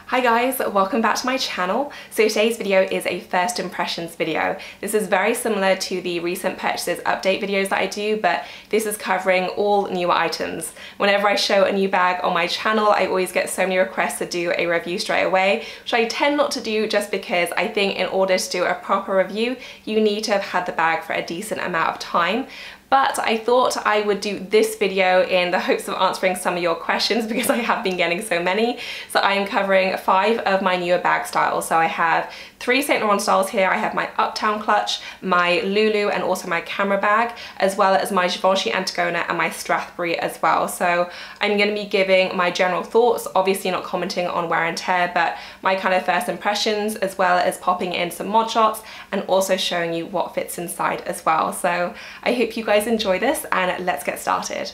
Hi guys, welcome back to my channel. So today's video is a first impressions video. This is very similar to the recent purchases update videos that I do, but this is covering all newer items. Whenever I show a new bag on my channel, I always get so many requests to do a review straight away, which I tend not to do just because I think in order to do a proper review, you need to have had the bag for a decent amount of time. But I thought I would do this video in the hopes of answering some of your questions because I have been getting so many. So I am covering 5 of my newer bag styles. So I have 3 Saint Laurent styles here. I have my Uptown clutch, my Loulou, and also my camera bag, as well as my Givenchy Antigona and my Strathberry as well. So I'm going to be giving my general thoughts, obviously not commenting on wear and tear, but my kind of first impressions, as well as popping in some mod shots and also showing you what fits inside as well. So I hope you guys enjoy this and let's get started.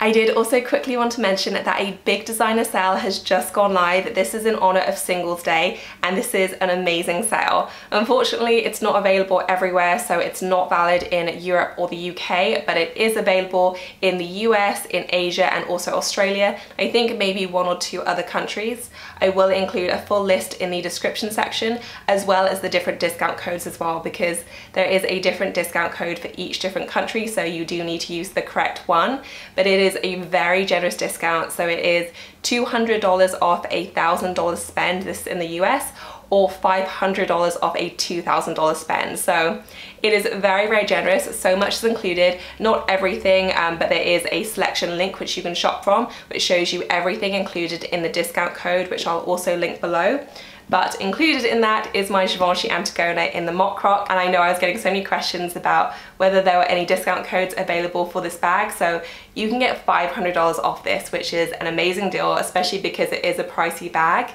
I did also quickly want to mention that a big designer sale has just gone live. This is in honor of Singles Day and this is an amazing sale. Unfortunately, it's not available everywhere, so it's not valid in Europe or the UK, but it is available in the US, in Asia, and also Australia. I think maybe 1 or 2 other countries. I will include a full list in the description section, as well as the different discount codes as well, because there is a different discount code for each different country, so you do need to use the correct one. But it is a very generous discount, so it is $200 off a $1,000 spend, this is in the US, or $500 off a $2,000 spend. So it is very, very generous. So much is included, not everything, but there is a selection link which you can shop from, which shows you everything included in the discount code, which I'll also link below. But included in that is my Givenchy Antigona in the mock croc, and I know I was getting so many questions about whether there were any discount codes available for this bag, so you can get $500 off this, which is an amazing deal, especially because it is a pricey bag.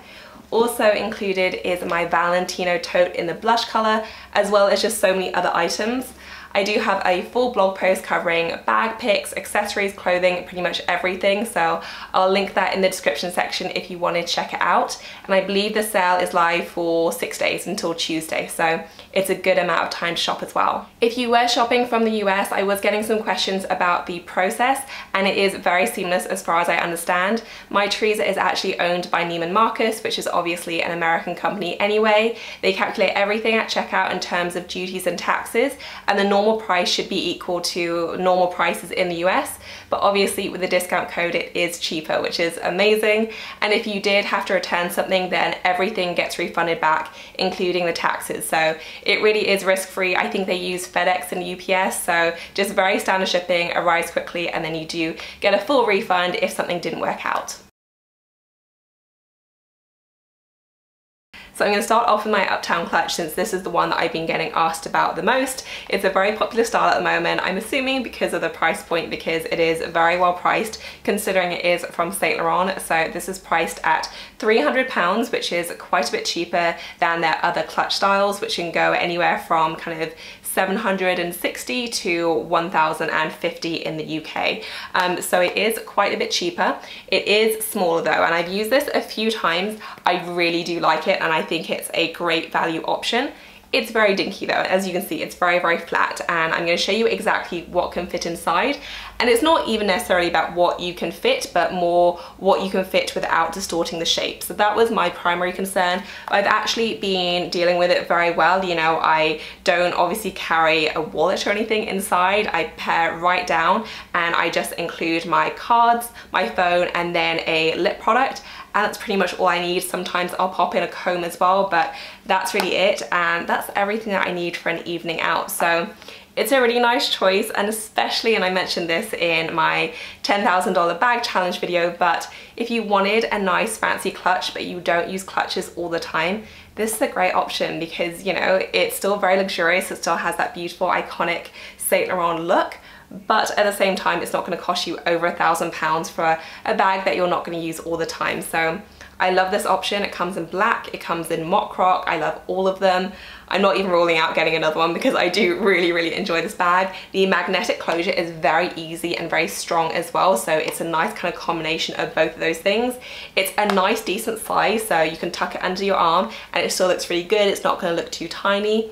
Also included is my Valentino tote in the blush color, as well as just so many other items. I do have a full blog post covering bag pics, accessories, clothing, pretty much everything, so I'll link that in the description section if you want to check it out. And I believe the sale is live for 6 days until Tuesday, so it's a good amount of time to shop as well. If you were shopping from the US, I was getting some questions about the process, and it is very seamless as far as I understand. My Teresa is actually owned by Neiman Marcus, which is obviously an American company anyway. They calculate everything at checkout in terms of duties and taxes, and the normal price should be equal to normal prices in the US, but obviously with the discount code it is cheaper, which is amazing. And if you did have to return something, then everything gets refunded back, including the taxes. So it really is risk-free. I think they use FedEx and UPS, so just very standard shipping, arrives quickly, and then you do get a full refund if something didn't work out. So I'm going to start off with my Uptown clutch, since this is the one that I've been getting asked about the most. It's a very popular style at the moment, I'm assuming because of the price point, because it is very well priced considering it is from Saint Laurent. So this is priced at £300, which is quite a bit cheaper than their other clutch styles, which can go anywhere from kind of $760 to $1,050 in the UK. So it is quite a bit cheaper. It is smaller though, and I've used this a few times. I really do like it, and I think it's a great value option. It's very dinky though. As you can see, it's very, very flat, and I'm going to show you exactly what can fit inside. And it's not even necessarily about what you can fit, but more what you can fit without distorting the shape. So that was my primary concern. I've actually been dealing with it very well. You know, I don't obviously carry a wallet or anything inside. I pare right down and I just include my cards, my phone, and then a lip product. And that's pretty much all I need. Sometimes I'll pop in a comb as well, but that's really it, and that's everything that I need for an evening out. So it's a really nice choice, and especially, and I mentioned this in my $10,000 bag challenge video, but if you wanted a nice fancy clutch but you don't use clutches all the time, this is a great option because, you know, it's still very luxurious. It still has that beautiful iconic Saint Laurent look, but at the same time it's not going to cost you over £1,000 for a bag that you're not going to use all the time. So I love this option. It comes in black, it comes in mock croc, I love all of them. I'm not even ruling out getting another one because I do really, really enjoy this bag. The magnetic closure is very easy and very strong as well, so it's a nice kind of combination of both of those things. It's a nice decent size, so you can tuck it under your arm and it still looks really good. It's not going to look too tiny.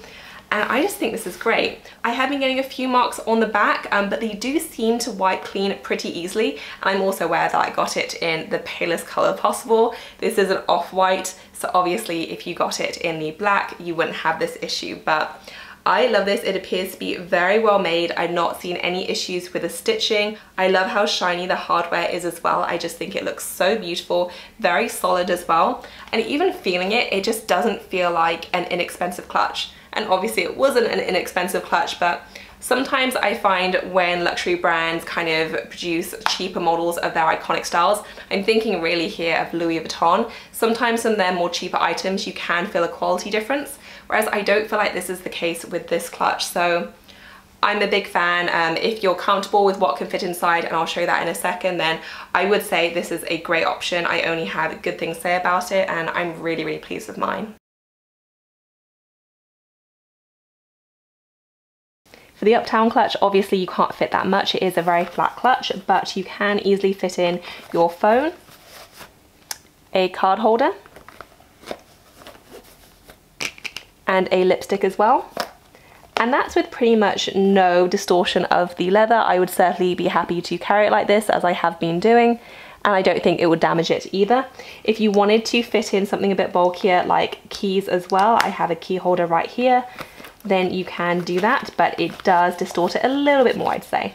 and I just think this is great. I have been getting a few marks on the back, but they do seem to wipe clean pretty easily, and I'm also aware that I got it in the palest color possible. This is an off-white, so obviously if you got it in the black, you wouldn't have this issue, but I love this. It appears to be very well made. I've not seen any issues with the stitching. I love how shiny the hardware is as well. I just think it looks so beautiful, very solid as well. And even feeling it, it just doesn't feel like an inexpensive clutch. And obviously it wasn't an inexpensive clutch, but sometimes I find when luxury brands kind of produce cheaper models of their iconic styles, I'm thinking really here of Louis Vuitton, sometimes from their more cheaper items you can feel a quality difference, whereas I don't feel like this is the case with this clutch. So I'm a big fan. If you're comfortable with what can fit inside, and I'll show you that in a second, then I would say this is a great option. I only have good things to say about it, and I'm really, really pleased with mine. For the Uptown clutch, obviously you can't fit that much. It is a very flat clutch, but you can easily fit in your phone, a card holder, and a lipstick as well. And that's with pretty much no distortion of the leather. I would certainly be happy to carry it like this, as I have been doing, and I don't think it would damage it either. If you wanted to fit in something a bit bulkier like keys as well, I have a key holder right here, then you can do that, but it does distort it a little bit more, I'd say.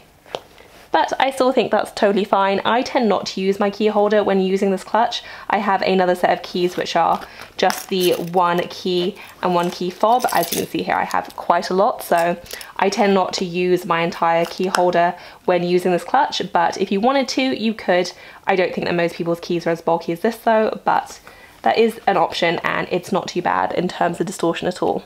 But I still think that's totally fine. I tend not to use my key holder when using this clutch. I have another set of keys which are just the one key and one key fob. As you can see here, I have quite a lot, so I tend not to use my entire key holder when using this clutch, but if you wanted to, you could. I don't think that most people's keys are as bulky as this though, but that is an option, and it's not too bad in terms of distortion at all.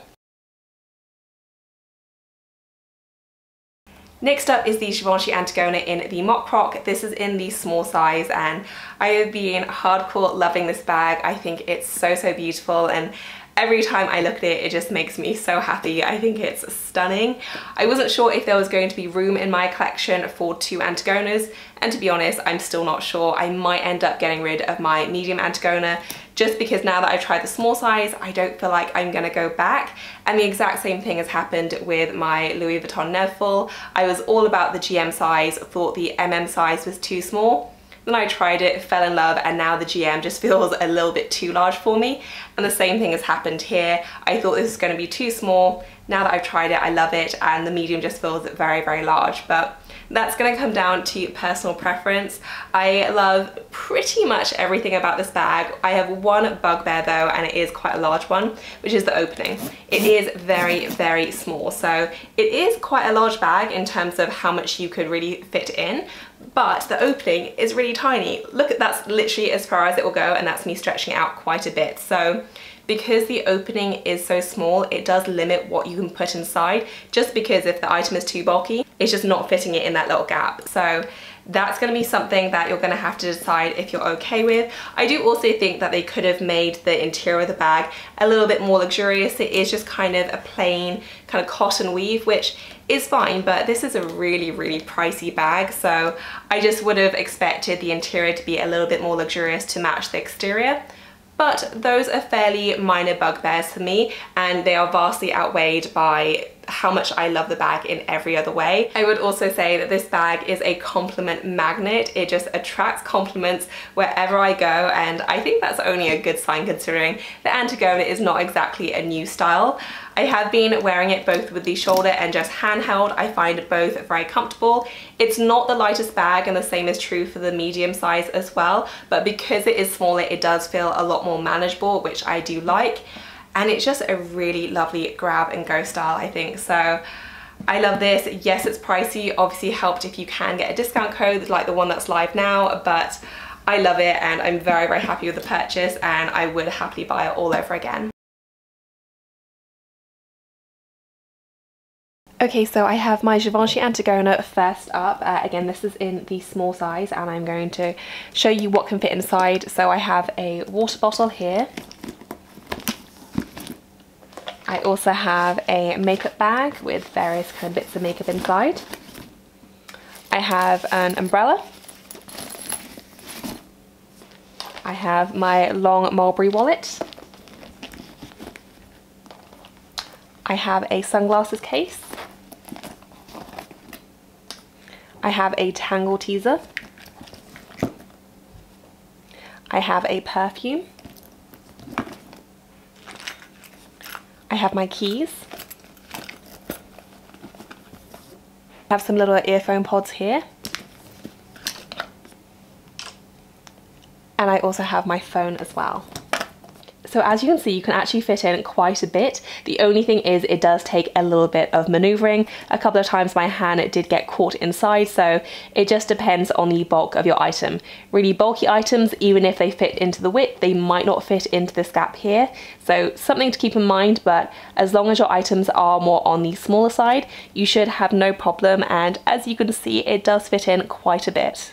Next up is the Givenchy Antigona in the Mock Croc. This is in the small size, and I have been hardcore loving this bag. I think it's so, so beautiful, and every time I look at it, it just makes me so happy. I think it's stunning. I wasn't sure if there was going to be room in my collection for 2 Antigonas, and to be honest, I'm still not sure. I might end up getting rid of my medium Antigona, just because now that I've tried the small size, I don't feel like I'm gonna go back. And the exact same thing has happened with my Louis Vuitton Neverfull. I was all about the GM size, thought the MM size was too small. Then I tried it, fell in love, and now the GM just feels a little bit too large for me. And the same thing has happened here. I thought this was gonna be too small. Now that I've tried it, I love it, and the medium just feels very, very large. But that's gonna come down to personal preference. I love pretty much everything about this bag. I have one bugbear though, and it is quite a large one, which is the opening. It is very, very small. So it is quite a large bag in terms of how much you could really fit in, but the opening is really tiny. Look, that's literally as far as it will go, and that's me stretching it out quite a bit. So because the opening is so small, it does limit what you can put inside, just because if the item is too bulky, it's just not fitting it in that little gap. So that's gonna be something that you're gonna have to decide if you're okay with. I do also think that they could have made the interior of the bag a little bit more luxurious. It is just kind of a plain kind of cotton weave, which is fine, but this is a really, really pricey bag. So I just would have expected the interior to be a little bit more luxurious to match the exterior. But those are fairly minor bugbears for me, and they are vastly outweighed by how much I love the bag in every other way. I would also say that this bag is a compliment magnet. It just attracts compliments wherever I go, and I think that's only a good sign considering the Antigona is not exactly a new style. I have been wearing it both with the shoulder and just handheld. I find both very comfortable. It's not the lightest bag, and the same is true for the medium size as well, but because it is smaller, it does feel a lot more manageable, which I do like. And it's just a really lovely grab and go style, I think. So I love this. Yes, it's pricey. Obviously helped if you can get a discount code like the one that's live now, but I love it, and I'm very, very happy with the purchase, and I would happily buy it all over again. Okay, so I have my Givenchy Antigona first up. Again, this is in the small size, and I'm going to show you what can fit inside. So I have a water bottle here. I also have a makeup bag with various kind of bits of makeup inside. I have an umbrella. I have my long mulberry wallet. I have a sunglasses case. I have a tangle teaser. I have a perfume. I have my keys. I have some little earphone pods here. And I also have my phone as well. So as you can see, you can actually fit in quite a bit. The only thing is it does take a little bit of maneuvering. A couple of times my hand did get caught inside, so it just depends on the bulk of your item. Really bulky items, even if they fit into the width, they might not fit into this gap here. So something to keep in mind, but as long as your items are more on the smaller side, you should have no problem. And as you can see, it does fit in quite a bit.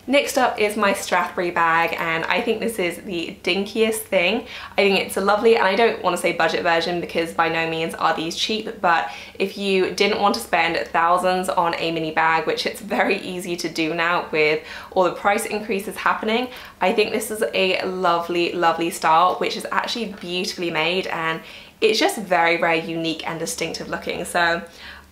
Next up is my Strathberry bag, and I think this is the dinkiest thing. I think it's a lovely, and I don't want to say budget version because by no means are these cheap, but if you didn't want to spend thousands on a mini bag, which it's very easy to do now with all the price increases happening, I think this is a lovely, lovely style, which is actually beautifully made, and it's just very, very unique and distinctive looking. So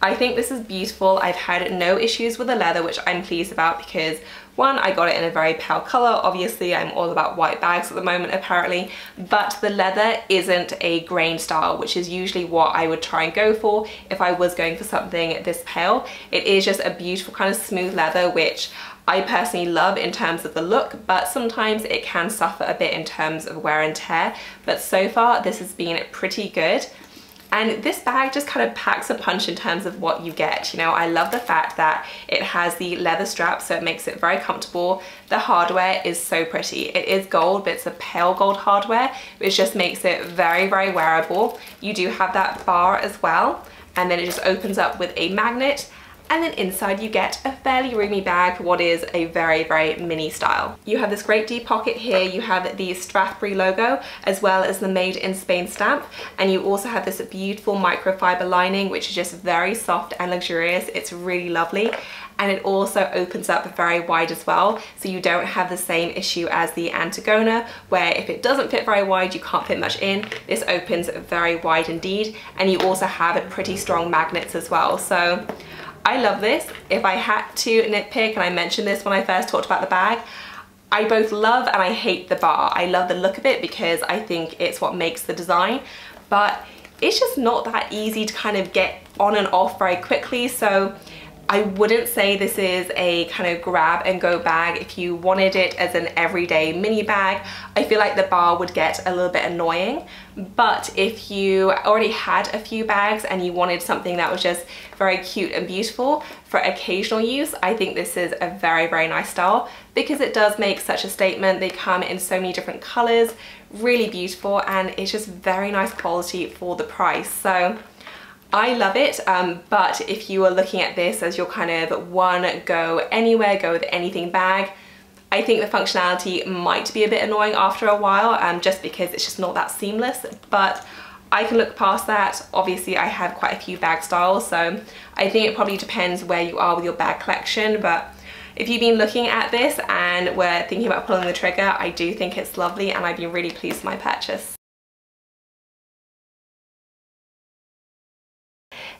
I think this is beautiful. I've had no issues with the leather, which I'm pleased about because one, I got it in a very pale color. Obviously, I'm all about white bags at the moment, apparently, but the leather isn't a grain style, which is usually what I would try and go for if I was going for something this pale. It is just a beautiful kind of smooth leather, which I personally love in terms of the look, but sometimes it can suffer a bit in terms of wear and tear. But so far, this has been pretty good. And this bag just kind of packs a punch in terms of what you get. You know, I love the fact that it has the leather strap, so it makes it very comfortable. The hardware is so pretty. It is gold, but it's a pale gold hardware, which just makes it very, very wearable. You do have that bar as well, and then it just opens up with a magnet. And then inside you get a fairly roomy bag for what is a very, very mini style. You have this great deep pocket here, you have the Strathberry logo as well as the Made in Spain stamp, and you also have this beautiful microfiber lining which is just very soft and luxurious. It's really lovely, and it also opens up very wide as well, so you don't have the same issue as the Antigona where if it doesn't fit very wide you can't fit much in. This opens very wide indeed, and you also have pretty strong magnets as well. So I love this. If I had to nitpick, and I mentioned this when I first talked about the bag, I both love and I hate the bar. I love the look of it because I think it's what makes the design, but it's just not that easy to kind of get on and off very quickly. So I wouldn't say this is a kind of grab and go bag if you wanted it as an everyday mini bag. I feel like the bar would get a little bit annoying, but if you already had a few bags and you wanted something that was just very cute and beautiful for occasional use, I think this is a very, very nice style because it does make such a statement. They come in so many different colors, really beautiful, and it's just very nice quality for the price. So I love it, but if you are looking at this as your kind of one go anywhere, go with anything bag, I think the functionality might be a bit annoying after a while, just because it's just not that seamless, but I can look past that. Obviously I have quite a few bag styles, so I think it probably depends where you are with your bag collection, but if you've been looking at this and were thinking about pulling the trigger, I do think it's lovely and I've been really pleased with my purchase.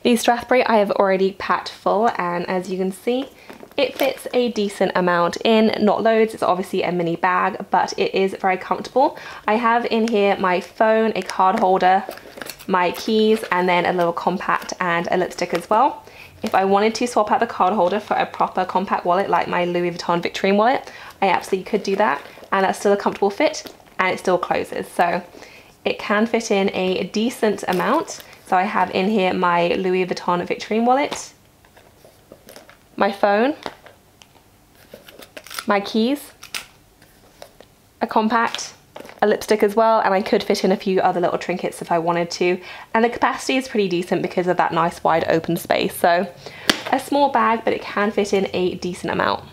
The Strathberry I have already packed full, and as you can see, it fits a decent amount in, not loads. It's obviously a mini bag, but it is very comfortable. I have in here my phone, a card holder, my keys, and then a little compact and a lipstick as well. If I wanted to swap out the card holder for a proper compact wallet like my Louis Vuitton Victorine wallet, I absolutely could do that, and that's still a comfortable fit and it still closes. So it can fit in a decent amount. So I have in here my Louis Vuitton Victorine wallet, my phone, my keys, a compact, a lipstick as well, and I could fit in a few other little trinkets if I wanted to. And the capacity is pretty decent because of that nice wide open space. So a small bag, but it can fit in a decent amount.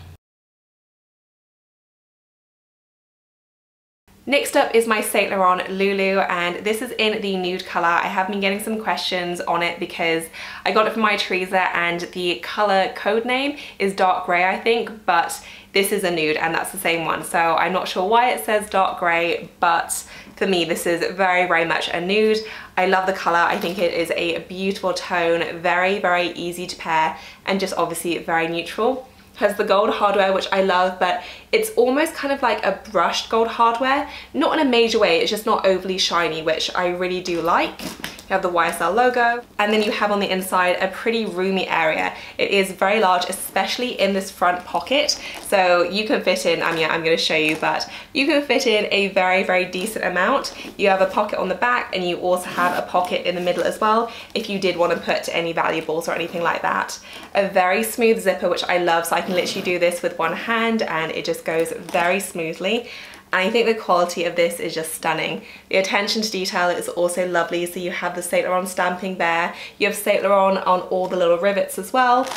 Next up is my Saint Laurent Loulou, and this is in the nude colour. I have been getting some questions on it because I got it from my Teresa and the colour code name is dark grey, I think, but This is a nude and that's the same one. So I'm not sure why it says dark grey, but for me this is very, very much a nude. I love the colour. I think it is a beautiful tone, very, very easy to pair, and just obviously very neutral. Has the gold hardware, which I love, but it's almost kind of like a brushed gold hardware. Not in a major way, it's just not overly shiny, which I really do like. You have the YSL logo, and then you have on the inside a pretty roomy area. It is very large, especially in this front pocket. So you can fit in, I'm going to show you, but you can fit in a very, very decent amount. You have a pocket on the back, and you also have a pocket in the middle as well, if you did want to put any valuables or anything like that. A very smooth zipper, which I love, so I can literally do this with one hand, and it just goes very smoothly. And I think the quality of this is just stunning. The attention to detail is also lovely. So you have the Saint Laurent stamping there. You have Saint Laurent on all the little rivets as well.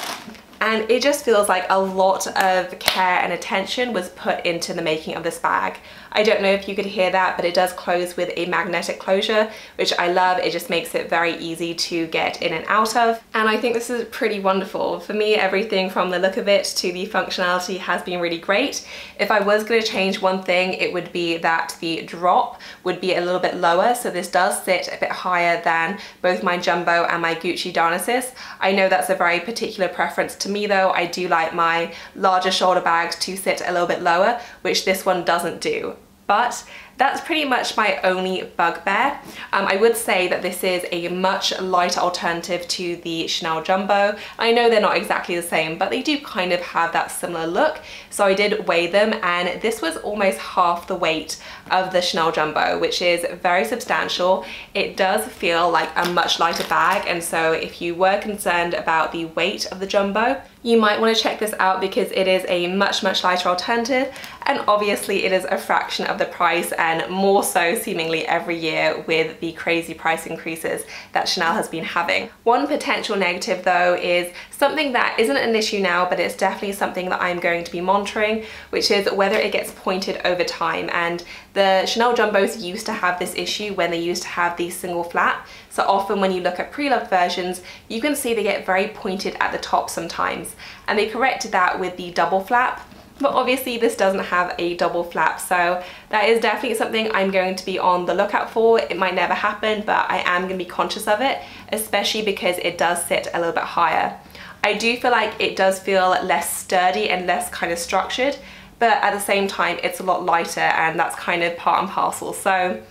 And it just feels like a lot of care and attention was put into the making of this bag. I don't know if you could hear that, but it does close with a magnetic closure, which I love. It just makes it very easy to get in and out of. And I think this is pretty wonderful. For me, everything from the look of it to the functionality has been really great. If I was going to change one thing, it would be that the drop would be a little bit lower. So this does sit a bit higher than both my Jumbo and my Gucci Darnasis. I know that's a very particular preference to me though. I do like my larger shoulder bags to sit a little bit lower, which this one doesn't do. But that's pretty much my only bugbear. I would say that this is a much lighter alternative to the Chanel Jumbo. I know they're not exactly the same, but they do kind of have that similar look. So I did weigh them, and this was almost half the weight of the Chanel Jumbo, which is very substantial. It does feel like a much lighter bag, and so if you were concerned about the weight of the Jumbo, you might want to check this out because it is a much, much lighter alternative, and obviously it is a fraction of the price, and more so seemingly every year with the crazy price increases that Chanel has been having. One potential negative though is something that isn't an issue now, but it's definitely something that I'm going to be monitoring, which is whether it gets pointed over time. And the Chanel Jumbos used to have this issue when they used to have the single flap. So often when you look at pre-loved versions, you can see they get very pointed at the top sometimes. And they corrected that with the double flap. But obviously this doesn't have a double flap, so that is definitely something I'm going to be on the lookout for. It might never happen, but I am going to be conscious of it, especially because it does sit a little bit higher. I do feel like it does feel less sturdy and less kind of structured, but at the same time it's a lot lighter, and that's kind of part and parcel. So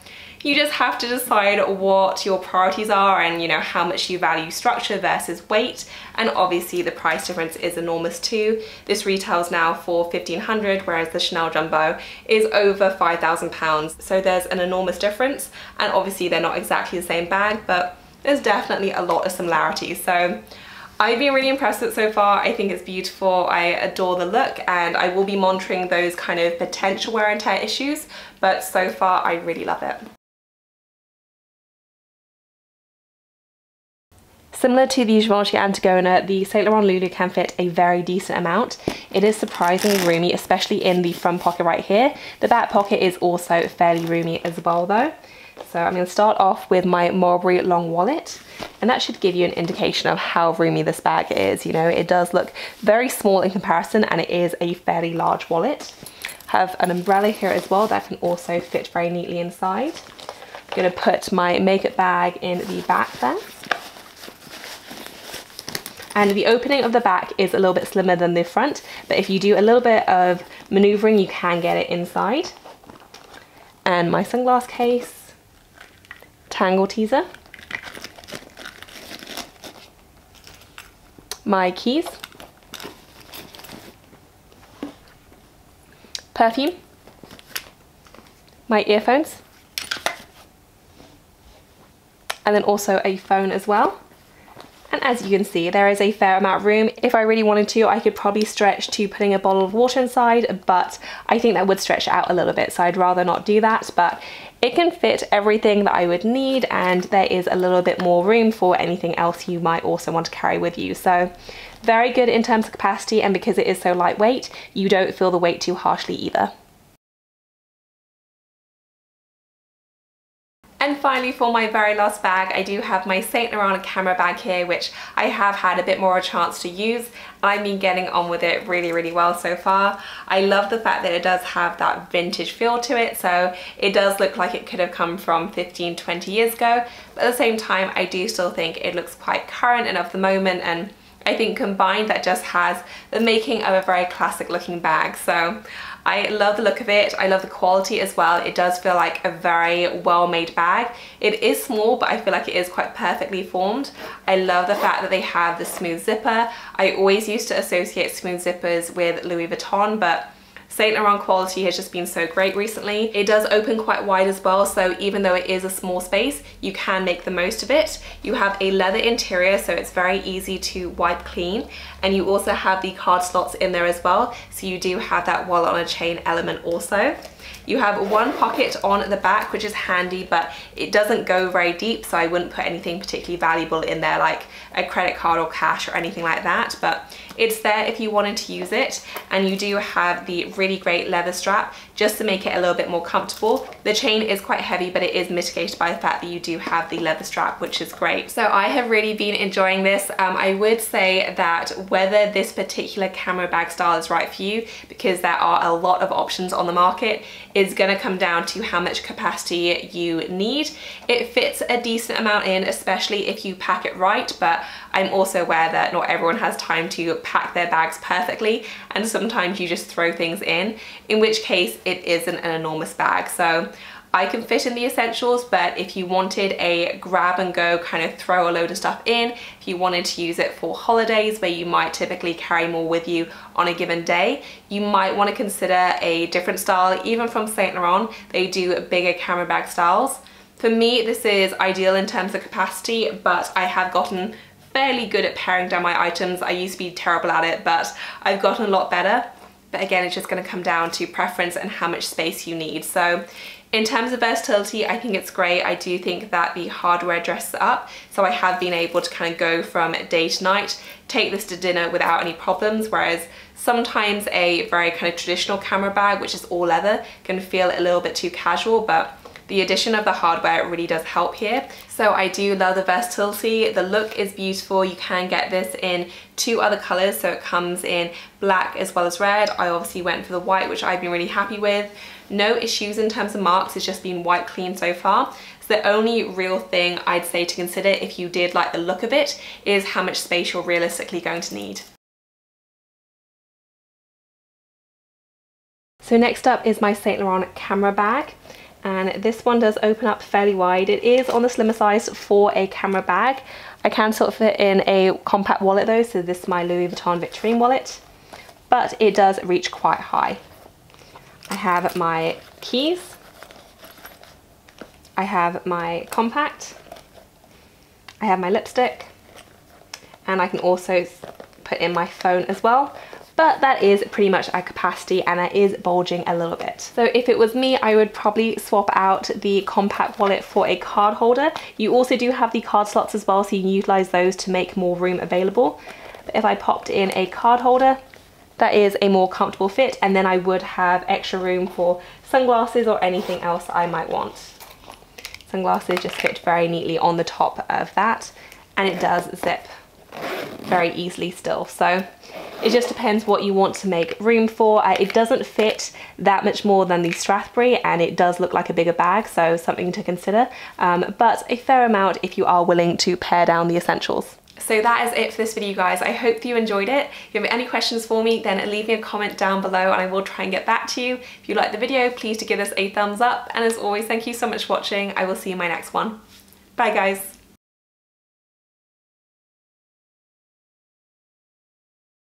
you just have to decide what your priorities are, and you know how much you value structure versus weight. And obviously the price difference is enormous too. This retails now for $1,500, whereas the Chanel Jumbo is over £5,000. So there's an enormous difference, and obviously they're not exactly the same bag, but there's definitely a lot of similarities. So I've been really impressed with it so far. I think it's beautiful. I adore the look, and I will be monitoring those kind of potential wear and tear issues, but so far I really love it. Similar to the Givenchy Antigona, the Saint Laurent Loulou can fit a very decent amount. It is surprisingly roomy, especially in the front pocket right here. The back pocket is also fairly roomy as well though. So I'm going to start off with my Marbury long wallet, and that should give you an indication of how roomy this bag is. You know, it does look very small in comparison, and it is a fairly large wallet. I have an umbrella here as well that can also fit very neatly inside. I'm going to put my makeup bag in the back then. And the opening of the back is a little bit slimmer than the front, but if you do a little bit of maneuvering, you can get it inside. And my sunglass case, tangle teaser, my keys, perfume, my earphones, and then also a phone as well. And as you can see, there is a fair amount of room. If I really wanted to, I could probably stretch to putting a bottle of water inside, but I think that would stretch out a little bit, so I'd rather not do that. But it can fit everything that I would need, and there is a little bit more room for anything else you might also want to carry with you. So very good in terms of capacity, and because it is so lightweight, you don't feel the weight too harshly either. And finally, for my very last bag, I do have my Saint Laurent camera bag here, which I have had a bit more of a chance to use. I've been getting on with it really, really well so far. I love the fact that it does have that vintage feel to it, so it does look like it could have come from 15, 20 years ago, but at the same time, I do still think it looks quite current and of the moment, and I think combined that just has the making of a very classic looking bag. So I love the look of it. I love the quality as well. It does feel like a very well-made bag. It is small, but I feel like it is quite perfectly formed. I love the fact that they have the smooth zipper. I always used to associate smooth zippers with Louis Vuitton, but Saint Laurent quality has just been so great recently. It does open quite wide as well, so even though it is a small space, you can make the most of it. You have a leather interior, so it's very easy to wipe clean, and you also have the card slots in there as well, so you do have that wallet on a chain element also. You have one pocket on the back, which is handy, but it doesn't go very deep, so I wouldn't put anything particularly valuable in there, like a credit card or cash or anything like that, but it's there if you wanted to use it. And you do have the really great leather strap just to make it a little bit more comfortable. The chain is quite heavy, but it is mitigated by the fact that you do have the leather strap, which is great. So I have really been enjoying this. I would say that whether this particular camera bag style is right for you, because there are a lot of options on the market, is going to come down to how much capacity you need. It fits a decent amount in, especially if you pack it right, but I'm also aware that not everyone has time to pack their bags perfectly, and sometimes you just throw things in which case it isn't an enormous bag. So I can fit in the essentials, but if you wanted a grab and go kind of throw a load of stuff in, if you wanted to use it for holidays where you might typically carry more with you on a given day, you might want to consider a different style. Even from Saint Laurent, they do bigger camera bag styles. For me, this is ideal in terms of capacity, but I have gotten fairly good at paring down my items. I used to be terrible at it, but I've gotten a lot better. But again, it's just going to come down to preference and how much space you need. So in terms of versatility, I think it's great. I do think that the hardware dresses up, so I have been able to kind of go from day to night, take this to dinner without any problems, whereas sometimes a very kind of traditional camera bag, which is all leather, can feel a little bit too casual, but the addition of the hardware really does help here. So I do love the versatility. The look is beautiful. You can get this in 2 other colors, so it comes in black as well as red. I obviously went for the white, which I've been really happy with. No issues in terms of marks, it's just been white clean so far. So the only real thing I'd say to consider if you did like the look of it is how much space you're realistically going to need. So next up is my Saint Laurent camera bag. And this one does open up fairly wide. It is on the slimmer size for a camera bag. I can sort of fit in a compact wallet though, so this is my Louis Vuitton Victorine wallet, but it does reach quite high. I have my keys, I have my compact, I have my lipstick, and I can also put in my phone as well. But that is pretty much at capacity, and that is bulging a little bit. So if it was me, I would probably swap out the compact wallet for a card holder. You also do have the card slots as well, so you can utilize those to make more room available. But if I popped in a card holder, that is a more comfortable fit, and then I would have extra room for sunglasses or anything else I might want. Sunglasses just fit very neatly on the top of that, and it does zip very easily still. So it just depends what you want to make room for. It doesn't fit that much more than the Strathberry, and it does look like a bigger bag, so something to consider, but a fair amount if you are willing to pare down the essentials. So that is it for this video, guys. I hope you enjoyed it. If you have any questions for me, then leave me a comment down below and I will try and get back to you. If you liked the video, please do give us a thumbs up, and as always, thank you so much for watching. I will see you in my next one. Bye guys.